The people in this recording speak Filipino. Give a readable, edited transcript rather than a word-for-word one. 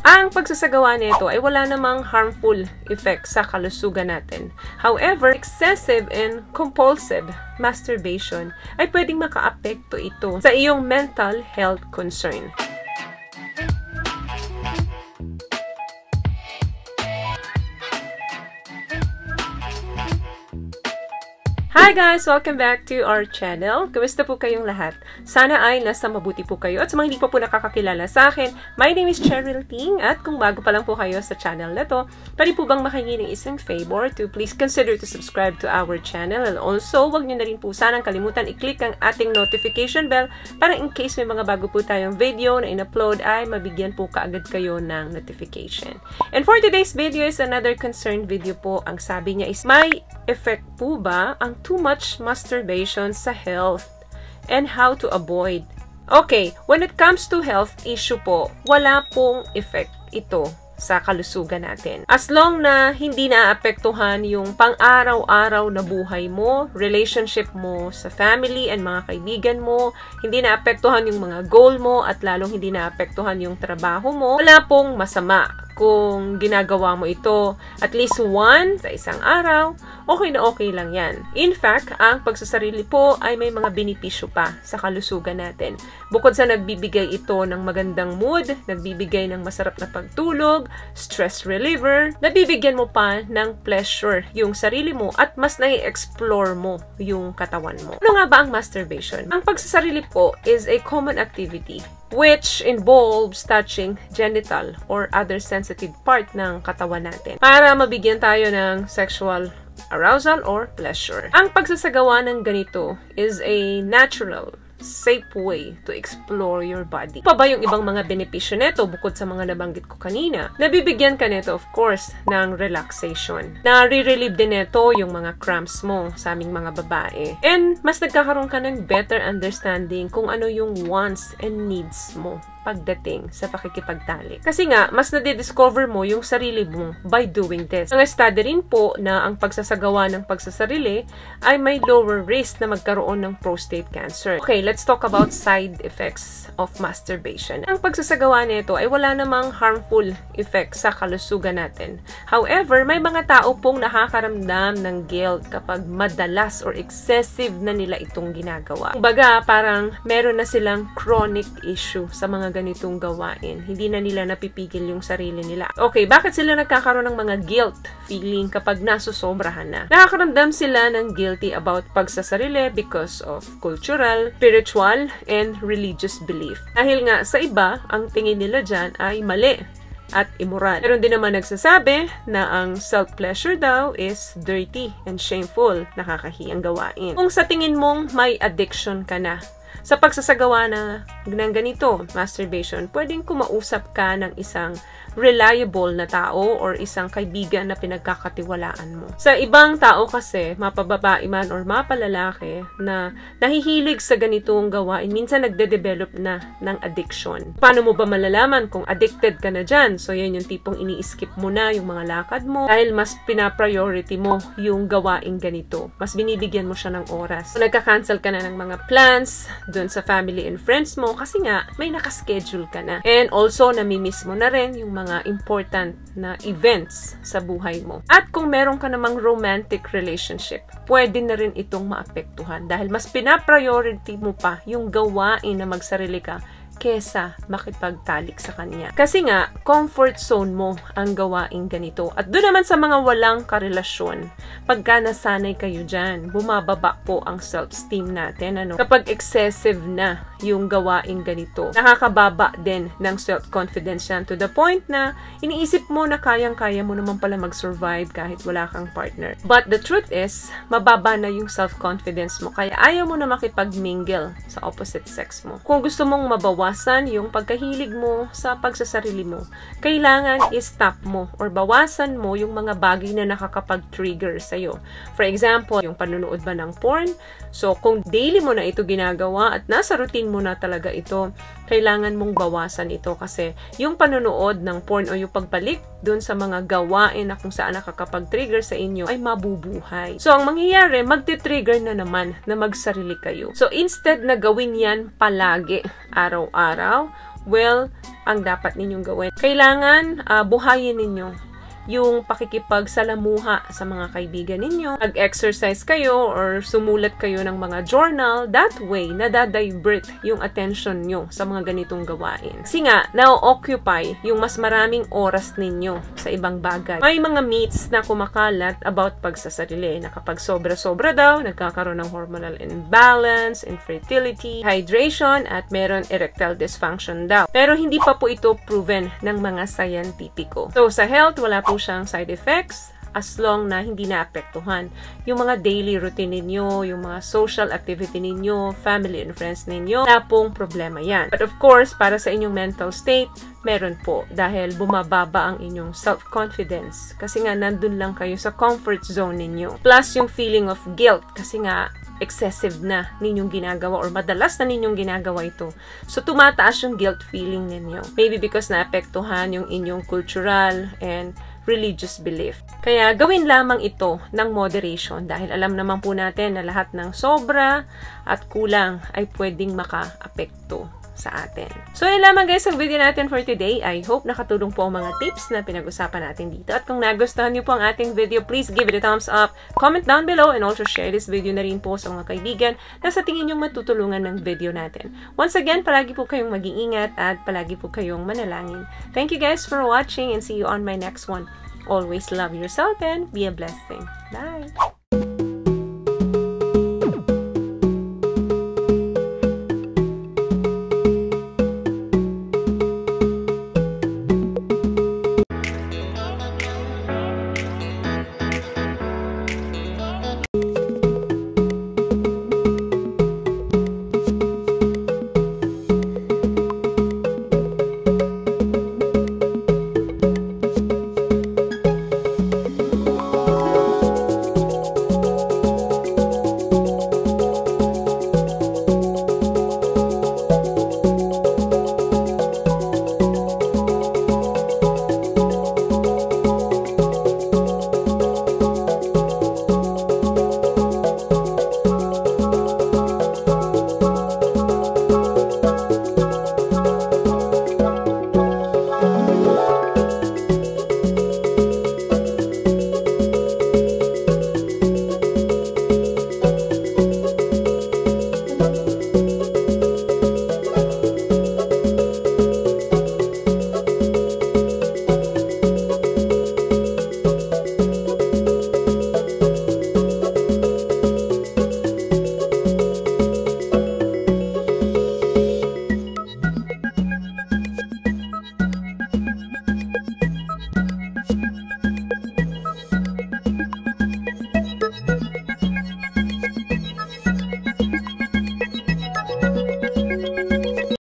Ang pagsasagawa nito ay wala namang harmful effect sa kalusugan natin. However, excessive and compulsive masturbation ay pwedeng makaapekto ito sa iyong mental health concern. Hi guys! Welcome back to our channel. Kumusta po kayong lahat? Sana ay nasa mabuti po kayo. At sa mga hindi pa po nakakakilala sa akin, my name is Cheryl Ting. At kung bago pa lang po kayo sa channel na to, pwede po bang makingi ng isang favor to please consider to subscribe to our channel. And also, wag nyo na rin po sanang kalimutan i-click ang ating notification bell para in case may mga bago po tayong video na in-upload ay mabigyan po kaagad kayo ng notification. And for today's video is another concerned video po. Ang sabi niya is, may effect po ba ang too much masturbation sa health and how to avoid? Okay, when it comes to health issue po, wala pong effect ito sa kalusugan natin. As long na hindi naapektuhan yung pang-araw-araw na buhay mo, relationship mo sa family and mga kaibigan mo, hindi naapektuhan yung mga goal mo, at lalong hindi naapektuhan yung trabaho mo, wala pong masama kung ginagawa mo ito at least one sa isang araw, okay na okay lang yan. In fact, ang pagsasarili po ay may mga benepisyo pa sa kalusugan natin. Bukod sa nagbibigay ito ng magandang mood, nagbibigay ng masarap na pagtulog, stress reliever, nabibigyan mo pa ng pleasure yung sarili mo at mas nai-explore mo yung katawan mo. Ano nga ba ang masturbation? Ang pagsasarili po is a common activity which involves touching genital or other sensitive part ng katawan natin para mabigyan tayo ng sexual arousal or pleasure. Ang pagsasagawa ng ganito is a natural, safe way to explore your body. Pa ba yung ibang mga benepisyo nito bukod sa mga nabanggit ko kanina? Nabibigyan ka nito, of course, ng relaxation. Nare-relieve din nito yung mga cramps mo sa aming mga babae. And mas nagkakaroon ka ng better understanding kung ano yung wants and needs mo pagdating sa pakikipagtalik. Kasi nga, mas nadidiscover mo yung sarili mo by doing this. Ang study rin po na ang pagsasagawa ng pagsasarili ay may lower risk na magkaroon ng prostate cancer. Okay, let's talk about side effects of masturbation. Ang pagsasagawa nito ay wala namang harmful effect sa kalusugan natin. However, may mga tao pong nakakaramdam ng guilt kapag madalas or excessive na nila itong ginagawa. Kumbaga, parang meron na silang chronic issue sa mga ganitong gawain. Hindi na nila napipigil yung sarili nila. Okay, bakit sila nagkakaroon ng mga guilt feeling kapag nasusobrahan na? Nakakaramdam sila ng guilty about pagsasarili because of cultural, spiritual, and religious belief. Dahil nga sa iba, ang tingin nila dyan ay mali at immoral. Meron din naman nagsasabi na ang self-pleasure daw is dirty and shameful, nakakahiyang gawain. Kung sa tingin mong may addiction ka na sa pagsasagawa ng ganito, masturbation, pwedeng kumausap ka ng isang reliable na tao or isang kaibigan na pinagkakatiwalaan mo. Sa ibang tao kasi, mapababae man or mapalalaki na nahihilig sa ganitong gawain, minsan nagde-develop na ng addiction. Paano mo ba malalaman kung addicted ka na dyan? So, yan yung tipong ini-skip mo na yung mga lakad mo dahil mas pina-priority mo yung gawain ganito. Mas binibigyan mo siya ng oras. So, nagka-cancel ka na ng mga plans dun sa family and friends mo kasi nga may nakaschedule ka na. And also, namimiss mo na rin yung mga important na events sa buhay mo. At kung meron ka namang romantic relationship, pwede na rin itong maapektuhan dahil mas pina-priority mo pa yung gawain na magsarili ka kesa makipagtalik sa kanya. Kasi nga, comfort zone mo ang gawain ganito. At doon naman sa mga walang karelasyon, pagka nasanay kayo dyan, bumababa po ang self-esteem natin. Kapag excessive na yung gawain ganito, nakakababa din ng self-confidence yan to the point na iniisip mo na kayang-kaya mo naman pala mag-survive kahit wala kang partner. But the truth is, mababa na yung self-confidence mo. Kaya ayaw mo na makipag-mingle sa opposite sex mo. Kung gusto mong mabawasan yung pagkahilig mo sa pagsasarili mo, kailangan i-stop mo or bawasan mo yung mga bagay na nakakapag-trigger sa'yo. For example, yung panunood ba ng porn? So, kung daily mo na ito ginagawa at nasa routine mo na talaga ito, kailangan mong bawasan ito kasi yung panunood ng porn o yung pagbalik dun sa mga gawain na kung saan nakakapag-trigger sa inyo ay mabubuhay. So, ang mangyayari, magti-trigger na naman na magsarili kayo. So, instead na gawin yan palagi, araw-araw, well, ang dapat ninyong gawin. Kailangan buhayin ninyo yung pakikipagsalamuha sa mga kaibigan ninyo. Mag-exercise kayo or sumulat kayo ng mga journal. That way, nadadivert yung attention nyo sa mga ganitong gawain. Kasi nga, na-occupy yung mas maraming oras ninyo sa ibang bagay. May mga myths na kumakalat about pagsasarili na kapag sobra-sobra daw, nagkakaroon ng hormonal imbalance, infertility, hydration, at meron erectile dysfunction daw. Pero hindi pa po ito proven ng mga scientifico. So, sa health, wala po siyang side effects as long na hindi naapektuhan yung mga daily routine ninyo, yung mga social activity ninyo, family and friends ninyo, na pong problema yan. But of course, para sa inyong mental state, meron po dahil bumababa ang inyong self-confidence kasi nga nandun lang kayo sa comfort zone ninyo. Plus yung feeling of guilt kasi nga excessive na ninyong ginagawa or madalas na ninyong ginagawa ito. So, tumataas yung guilt feeling ninyo. Maybe because naapektuhan yung inyong cultural and religious belief. Kaya, gawin lamang ito ng moderation dahil alam naman po natin na lahat ng sobra at kulang ay pwedeng maka-apekto sa atin. So, yun lamang guys ang video natin for today. I hope nakatulong po ang mga tips na pinag-usapan natin dito. At kung nagustuhan niyo po ang ating video, please give it a thumbs up, comment down below, and also share this video na rin po sa mga kaibigan na sa tingin nyo matutulungan ng video natin. Once again, palagi po kayong mag-iingat at palagi po kayong manalangin. Thank you guys for watching and see you on my next one. Always love yourself and be a blessing. Bye!